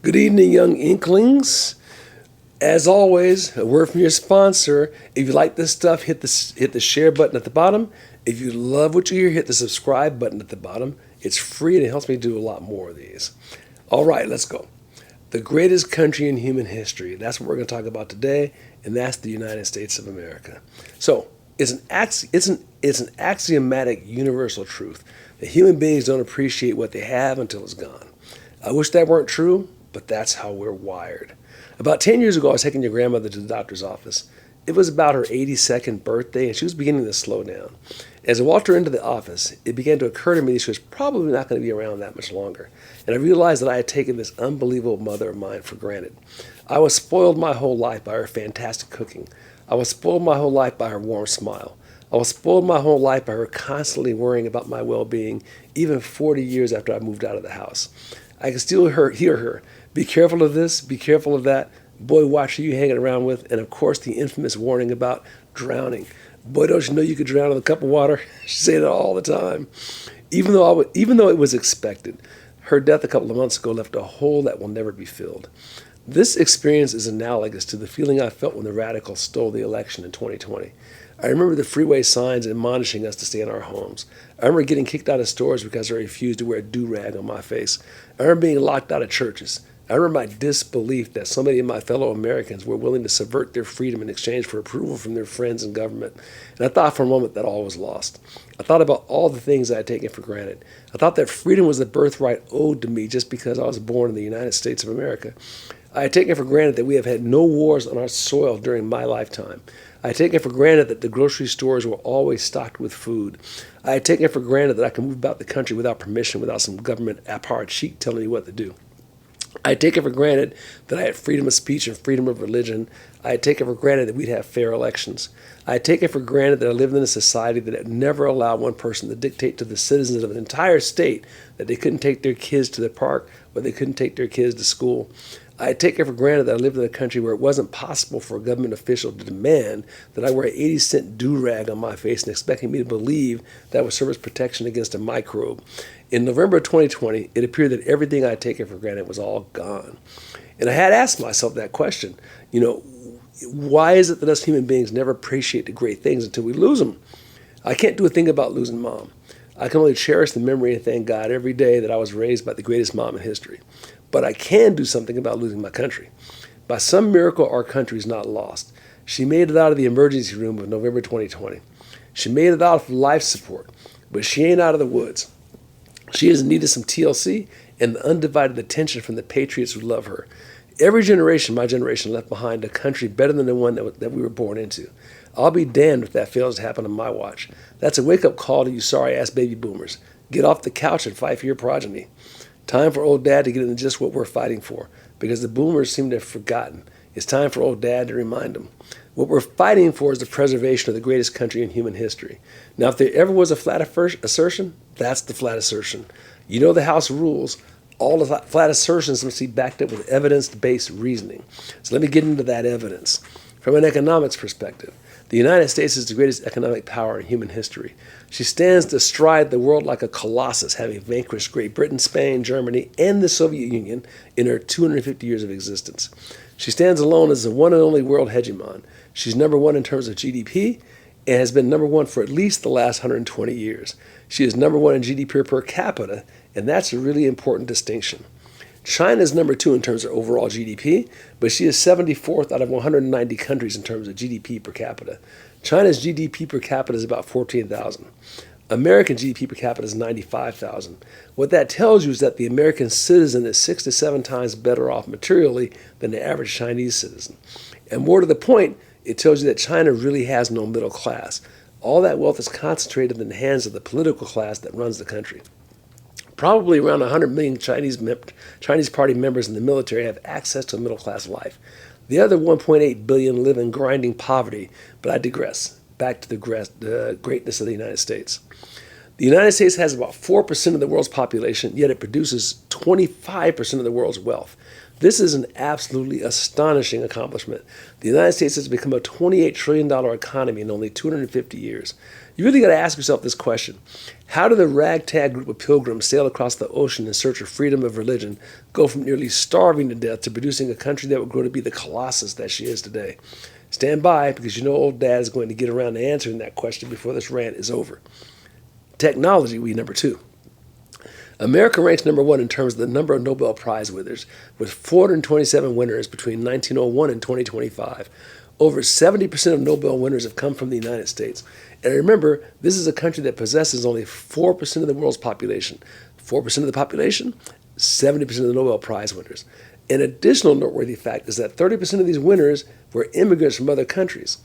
Good evening, young inklings. As always, a word from your sponsor. If you like this stuff, hit the share button at the bottom. If you love what you hear, hit the subscribe button at the bottom. It's free and it helps me do a lot more of these. All right, let's go. The greatest country in human history. That's what we're going to talk about today, and that's the United States of America. So it's an axiomatic universal truth that human beings don't appreciate what they have until it's gone. I wish that weren't true, but that's how we're wired. About 10 years ago, I was taking your grandmother to the doctor's office. It was about her 82nd birthday, and she was beginning to slow down. As I walked her into the office, it began to occur to me that she was probably not going to be around that much longer. And I realized that I had taken this unbelievable mother of mine for granted. I was spoiled my whole life by her fantastic cooking. I was spoiled my whole life by her warm smile. I was spoiled my whole life by her constantly worrying about my well-being, even 40 years after I moved out of the house. I can still hear her. Be careful of this, be careful of that. Boy, watch who you hanging around with. And of course, the infamous warning about drowning. Boy, don't you know you could drown in a cup of water? She said it all the time. Even though it was expected, her death a couple of months ago left a hole that will never be filled. This experience is analogous to the feeling I felt when the radicals stole the election in 2020. I remember the freeway signs admonishing us to stay in our homes. I remember getting kicked out of stores because I refused to wear a do-rag on my face. I remember being locked out of churches. I remember my disbelief that so many of my fellow Americans were willing to subvert their freedom in exchange for approval from their friends and government. And I thought for a moment that all was lost. I thought about all the things I had taken for granted. I thought that freedom was the birthright owed to me just because I was born in the United States of America. I had taken for granted that we have had no wars on our soil during my lifetime. I had taken for granted that the grocery stores were always stocked with food. I had taken for granted that I could move about the country without permission, without some government apparatchik telling me what to do. I had taken for granted that I had freedom of speech and freedom of religion. I had taken for granted that we'd have fair elections. I had taken for granted that I lived in a society that had never allowed one person to dictate to the citizens of an entire state that they couldn't take their kids to the park or they couldn't take their kids to school. I had taken for granted that I lived in a country where it wasn't possible for a government official to demand that I wear an 80-cent do-rag on my face and expecting me to believe that would serve as protection against a microbe. In November of 2020, it appeared that everything I had taken for granted was all gone. And I had asked myself that question, why is it that us human beings never appreciate the great things until we lose them? I can't do a thing about losing Mom. I can only cherish the memory and thank God every day that I was raised by the greatest mom in history. But I can do something about losing my country. By some miracle, our country is not lost. She made it out of the emergency room of November 2020. She made it out of life support, but she ain't out of the woods. She has needed some TLC and the undivided attention from the patriots who love her. Every generation, my generation, left behind a country better than the one that we were born into. I'll be damned if that fails to happen on my watch. That's a wake-up call to you sorry-ass baby boomers. Get off the couch and fight for your progeny. Time for old dad to get into just what we're fighting for, because the boomers seem to have forgotten. It's time for old dad to remind them. What we're fighting for is the preservation of the greatest country in human history. Now, if there ever was a flat assertion, that's the flat assertion. You know the House rules. All the flat assertions must be backed up with evidence-based reasoning. So let me get into that evidence. From an economics perspective, the United States is the greatest economic power in human history. She stands astride the world like a colossus, having vanquished Great Britain, Spain, Germany, and the Soviet Union in her 250 years of existence. She stands alone as the one and only world hegemon. She's number one in terms of GDP and has been number one for at least the last 120 years. She is number one in GDP per capita, and that's a really important distinction. China is number two in terms of overall GDP, but she is 74th out of 190 countries in terms of GDP per capita. China's GDP per capita is about 14,000. American GDP per capita is 95,000. What that tells you is that the American citizen is 6 to 7 times better off materially than the average Chinese citizen. And more to the point, it tells you that China really has no middle class. All that wealth is concentrated in the hands of the political class that runs the country. Probably around 100 million Chinese Party members in the military have access to a middle-class life. The other 1.8 billion live in grinding poverty, but I digress. Back to the greatness of the United States. The United States has about 4% of the world's population, yet it produces 25% of the world's wealth. This is an absolutely astonishing accomplishment. The United States has become a $28 trillion economy in only 250 years. You really got to ask yourself this question. How did the ragtag group of pilgrims sail across the ocean in search of freedom of religion go from nearly starving to death to producing a country that would grow to be the colossus that she is today? Stand by, because you know old dad is going to get around to answering that question before this rant is over. Technology, number 2. America ranks number 1 in terms of the number of Nobel Prize winners, with 427 winners between 1901 and 2025. Over 70% of Nobel winners have come from the United States. And remember, this is a country that possesses only 4% of the world's population. 4% of the population, 70% of the Nobel Prize winners. An additional noteworthy fact is that 30% of these winners were immigrants from other countries.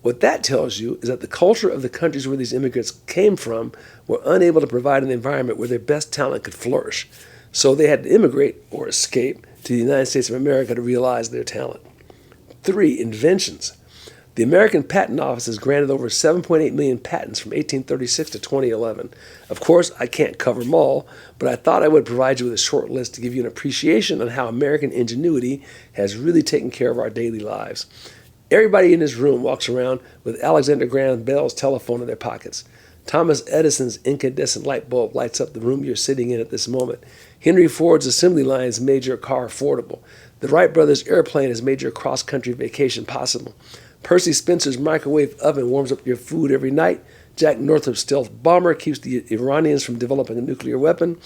What that tells you is that the culture of the countries where these immigrants came from were unable to provide an environment where their best talent could flourish. So they had to immigrate or escape to the United States of America to realize their talent. 3, inventions. The American Patent Office has granted over 7.8 million patents from 1836 to 2011. Of course, I can't cover them all, but I thought I would provide you with a short list to give you an appreciation on how American ingenuity has really taken care of our daily lives. Everybody in this room walks around with Alexander Graham Bell's telephone in their pockets. Thomas Edison's incandescent light bulb lights up the room you're sitting in at this moment. Henry Ford's assembly lines made your car affordable. The Wright brothers' airplane has made your cross-country vacation possible. Percy Spencer's microwave oven warms up your food every night. Jack Northrop's stealth bomber keeps the Iranians from developing a nuclear weapon.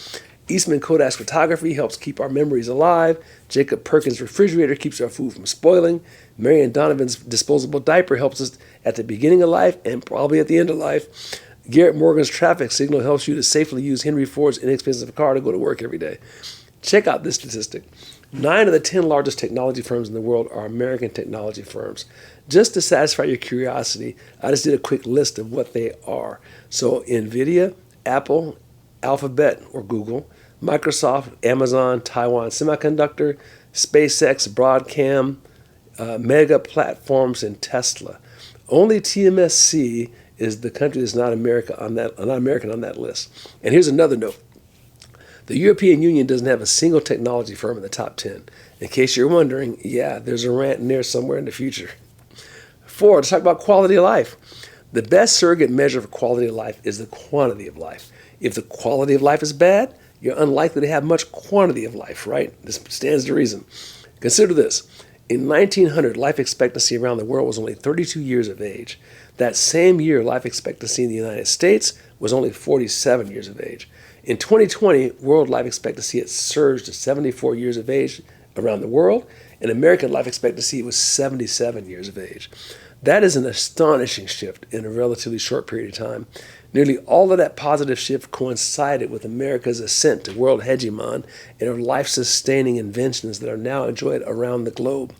Eastman Kodak's photography helps keep our memories alive. Jacob Perkins' refrigerator keeps our food from spoiling. Marion Donovan's disposable diaper helps us at the beginning of life and probably at the end of life. Garrett Morgan's traffic signal helps you to safely use Henry Ford's inexpensive car to go to work every day. Check out this statistic. 9 of the 10 largest technology firms in the world are American technology firms. Just to satisfy your curiosity, I just did a quick list of what they are. So NVIDIA, Apple, Alphabet or Google, Microsoft, Amazon, Taiwan Semiconductor, SpaceX, Broadcom, Mega Platforms, and Tesla. Only TMSC is the country that's not American on that list. And here's another note. The European Union doesn't have a single technology firm in the top 10. In case you're wondering, yeah, there's a rant in there somewhere in the future. 4, let's talk about quality of life. The best surrogate measure for quality of life is the quantity of life. If the quality of life is bad, you're unlikely to have much quantity of life, right? This stands to reason. Consider this. In 1900, life expectancy around the world was only 32 years of age. That same year, life expectancy in the United States was only 47 years of age. In 2020, world life expectancy had surged to 74 years of age around the world, and American life expectancy was 77 years of age. That is an astonishing shift in a relatively short period of time. Nearly all of that positive shift coincided with America's ascent to world hegemon and her life-sustaining inventions that are now enjoyed around the globe.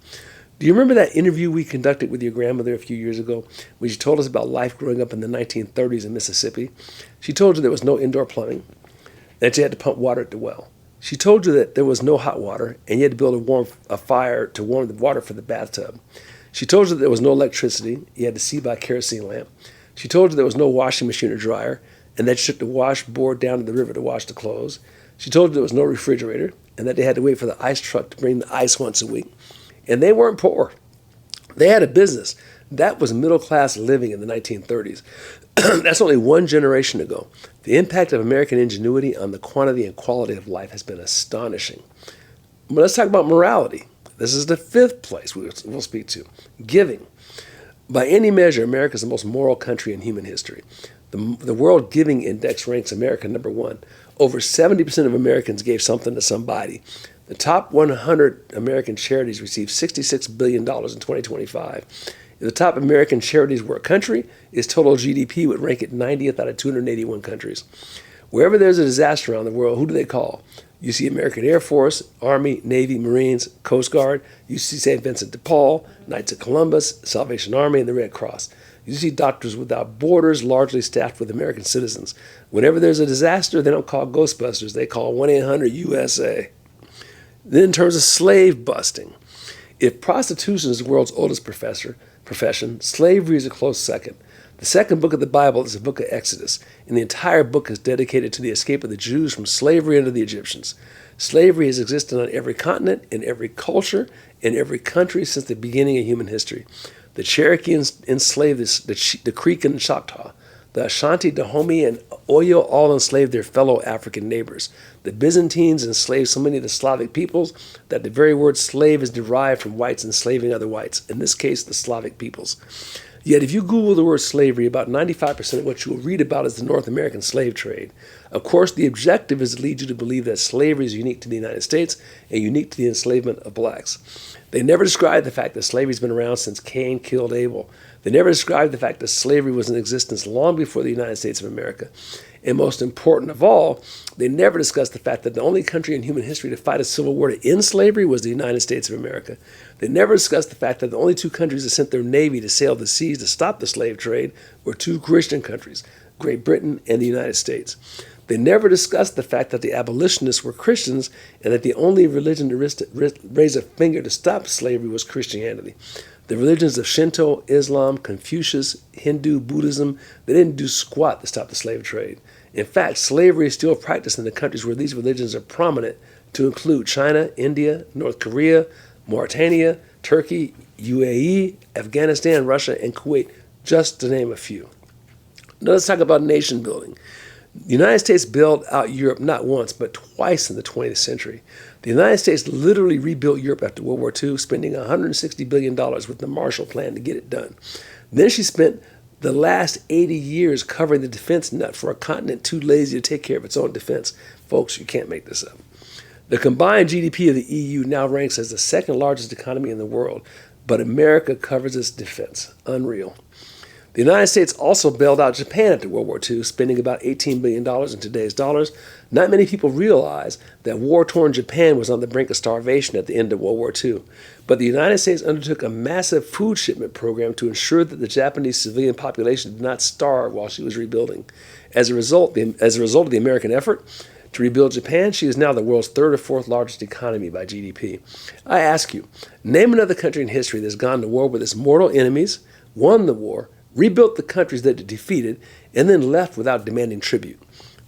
Do you remember that interview we conducted with your grandmother a few years ago when she told us about life growing up in the 1930s in Mississippi? She told you there was no indoor plumbing, that you had to pump water at the well. She told you that there was no hot water and you had to build a fire to warm the water for the bathtub. She told you that there was no electricity, you had to see by a kerosene lamp. She told you there was no washing machine or dryer, and that you took the washboard down to the river to wash the clothes. She told you there was no refrigerator, and that they had to wait for the ice truck to bring the ice once a week. And they weren't poor. They had a business. That was middle-class living in the 1930s. That's only one generation ago. The impact of American ingenuity on the quantity and quality of life has been astonishing. But let's talk about morality. This is the 5th place we'll speak to. Giving. By any measure, America is the most moral country in human history. The World Giving Index ranks America number 1. Over 70% of Americans gave something to somebody. The top 100 American charities received $66 billion in 2025. If the top American charities were a country, its total GDP would rank it 90th out of 281 countries. Wherever there's a disaster around the world, who do they call? You see American Air Force, Army, Navy, Marines, Coast Guard. You see St. Vincent de Paul, Knights of Columbus, Salvation Army, and the Red Cross. You see Doctors Without Borders, largely staffed with American citizens. Whenever there's a disaster, they don't call Ghostbusters. They call 1-800-USA. Then in terms of slave busting, if prostitution is the world's oldest profession, slavery is a close second. The second book of the Bible is the book of Exodus, and the entire book is dedicated to the escape of the Jews from slavery under the Egyptians. Slavery has existed on every continent, in every culture, in every country since the beginning of human history. The Cherokee enslaved the Creek and the Choctaw. The Ashanti, Dahomey, and Oyo all enslaved their fellow African neighbors. The Byzantines enslaved so many of the Slavic peoples that the very word slave is derived from whites enslaving other whites, in this case, the Slavic peoples. Yet if you Google the word slavery, about 95% of what you will read about is the North American slave trade. Of course, the objective is to lead you to believe that slavery is unique to the United States and unique to the enslavement of blacks. They never describe the fact that slavery has been around since Cain killed Abel. They never describe the fact that slavery was in existence long before the United States of America. And most important of all, they never discuss the fact that the only country in human history to fight a civil war to end slavery was the United States of America. They never discuss the fact that the only two countries that sent their navy to sail the seas to stop the slave trade were two Christian countries, Great Britain and the United States. They never discussed the fact that the abolitionists were Christians and that the only religion to raise a finger to stop slavery was Christianity. The religions of Shinto, Islam, Confucius, Hindu, Buddhism, they didn't do squat to stop the slave trade. In fact, slavery is still practiced in the countries where these religions are prominent, to include China, India, North Korea, Mauritania, Turkey, UAE, Afghanistan, Russia, and Kuwait, just to name a few. Now let's talk about nation building. The United States bailed out Europe not once, but twice in the 20th century. The United States literally rebuilt Europe after World War II, spending $160 billion with the Marshall Plan to get it done. Then she spent the last 80 years covering the defense nut for a continent too lazy to take care of its own defense. Folks, you can't make this up. The combined GDP of the EU now ranks as the second largest economy in the world, but America covers its defense. Unreal. The United States also bailed out Japan after World War II, spending about $18 billion in today's dollars. Not many people realize that war-torn Japan was on the brink of starvation at the end of World War II. But the United States undertook a massive food shipment program to ensure that the Japanese civilian population did not starve while she was rebuilding. As a result of the American effort to rebuild Japan, she is now the world's third or fourth largest economy by GDP. I ask you, name another country in history that's gone to war with its mortal enemies, won the war, rebuilt the countries that it defeated, and then left without demanding tribute.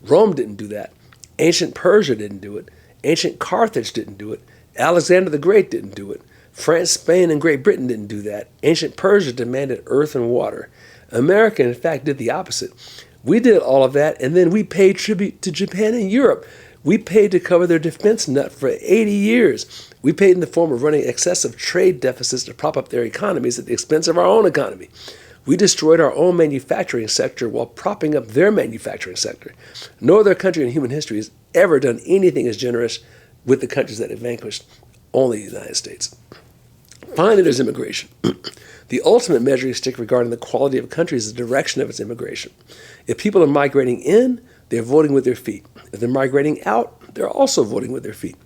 Rome didn't do that. Ancient Persia didn't do it. Ancient Carthage didn't do it. Alexander the Great didn't do it. France, Spain, and Great Britain didn't do that. Ancient Persia demanded earth and water. America, in fact, did the opposite. We did all of that, and then we paid tribute to Japan and Europe. We paid to cover their defense nut for 80 years. We paid in the form of running excessive trade deficits to prop up their economies at the expense of our own economy. We destroyed our own manufacturing sector while propping up their manufacturing sector. No other country in human history has ever done anything as generous with the countries that it vanquished, only the United States. Finally, there's immigration. The ultimate measuring stick regarding the quality of a country is the direction of its immigration. If people are migrating in, they're voting with their feet. If they're migrating out, they're also voting with their feet.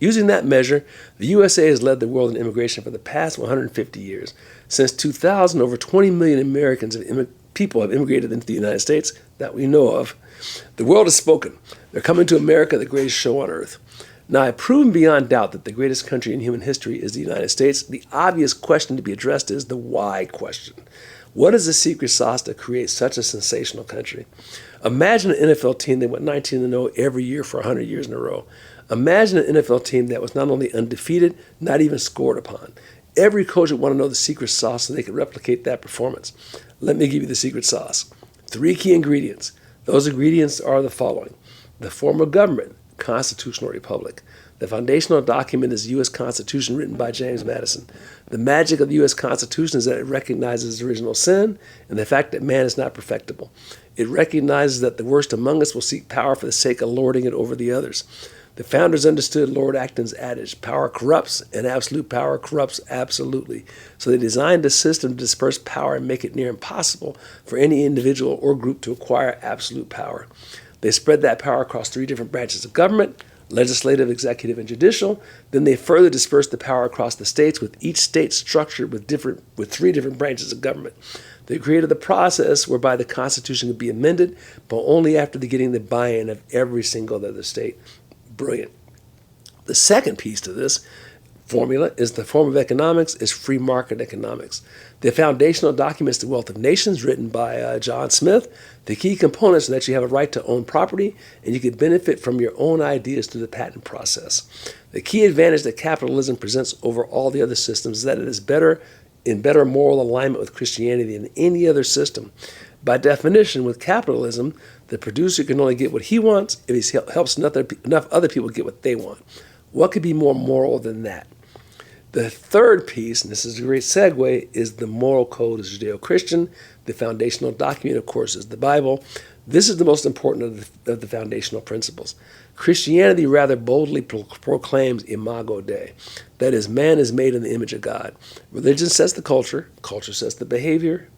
Using that measure, the USA has led the world in immigration for the past 150 years. Since 2000, over 20 million people have immigrated into the United States that we know of. The world has spoken. They're coming to America, the greatest show on earth. Now, I've proven beyond doubt that the greatest country in human history is the United States. The obvious question to be addressed is the why question. What is the secret sauce to create such a sensational country? Imagine an NFL team that went 19-0 every year for 100 years in a row. Imagine an NFL team that was not only undefeated, not even scored upon. Every coach would want to know the secret sauce so they could replicate that performance. Let me give you the secret sauce. 3 key ingredients. Those ingredients are the following. The form of government, constitutional republic. The foundational document is the U.S. Constitution written by James Madison. The magic of the U.S. Constitution is that it recognizes original sin and the fact that man is not perfectible. It recognizes that the worst among us will seek power for the sake of lording it over the others. The founders understood Lord Acton's adage, power corrupts and absolute power corrupts absolutely. So they designed a system to disperse power and make it near impossible for any individual or group to acquire absolute power. They spread that power across 3 different branches of government, legislative, executive, and judicial. Then they further dispersed the power across the states, with each state structured with 3 different branches of government. They created the process whereby the Constitution could be amended, but only after getting the buy-in of every single other state. Brilliant. The second piece to this formula is the form of economics is free market economics. The foundational documents, The Wealth of Nations, written by John Smith, the key components are that you have a right to own property and you can benefit from your own ideas through the patent process. The key advantage that capitalism presents over all the other systems is that it is in better moral alignment with Christianity than any other system. By definition, with capitalism, the producer can only get what he wants if he helps enough other people get what they want. What could be more moral than that? The third piece, and this is a great segue, is the moral code is Judeo-Christian. The foundational document, of course, is the Bible. This is the most important of the foundational principles. Christianity rather boldly proclaims imago Dei. That is, man is made in the image of God. Religion sets the culture sets the behavior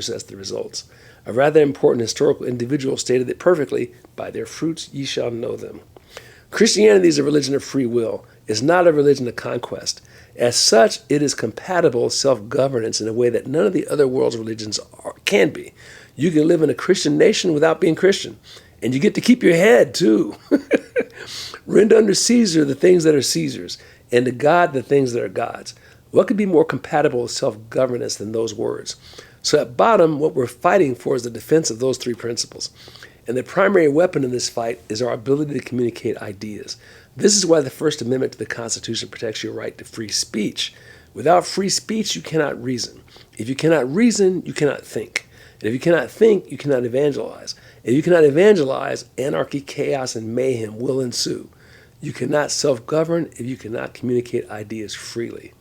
sets the results. A rather important historical individual stated it perfectly, by their fruits ye shall know them. Christianity is a religion of free will. It's not a religion of conquest. As such, it is compatible with self-governance in a way that none of the other world's religions can be. You can live in a Christian nation without being Christian. And you get to keep your head, too. Render unto Caesar the things that are Caesar's, and to God the things that are God's. What could be more compatible with self-governance than those words? So at bottom, what we're fighting for is the defense of those three principles. And the primary weapon in this fight is our ability to communicate ideas. This is why the First Amendment to the Constitution protects your right to free speech. Without free speech, you cannot reason. If you cannot reason, you cannot think. And if you cannot think, you cannot evangelize. If you cannot evangelize, anarchy, chaos, and mayhem will ensue. You cannot self-govern if you cannot communicate ideas freely.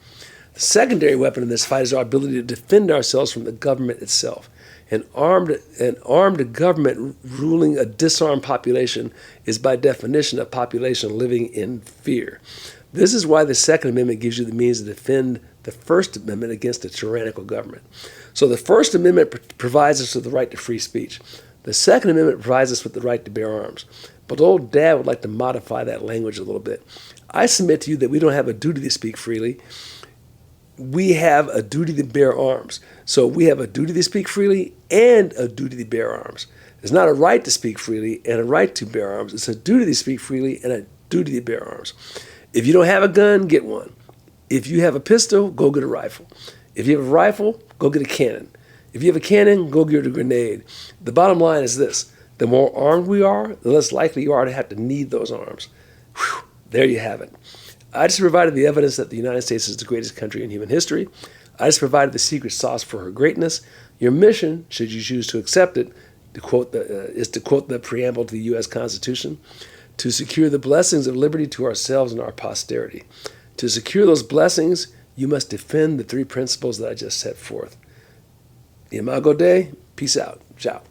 The secondary weapon in this fight is our ability to defend ourselves from the government itself. An armed government ruling a disarmed population is by definition a population living in fear. This is why the Second Amendment gives you the means to defend the First Amendment against a tyrannical government. So the First Amendment provides us with the right to free speech. The Second Amendment provides us with the right to bear arms. But old Dad would like to modify that language a little bit. I submit to you that we don't have a duty to speak freely. We have a duty to bear arms. So we have a duty to speak freely and a duty to bear arms. It's not a right to speak freely and a right to bear arms. It's a duty to speak freely and a duty to bear arms. If you don't have a gun, get one. If you have a pistol, go get a rifle. If you have a rifle, go get a cannon. If you have a cannon, go get a grenade. The bottom line is this. The more armed we are, the less likely you are to have to need those arms. Whew, there you have it. I just provided the evidence that the United States is the greatest country in human history. I just provided the secret sauce for her greatness. Your mission, should you choose to accept it, is to quote the preamble to the U.S. Constitution, to secure the blessings of liberty to ourselves and our posterity. To secure those blessings, you must defend the three principles that I just set forth. Imago Dei, peace out. Ciao.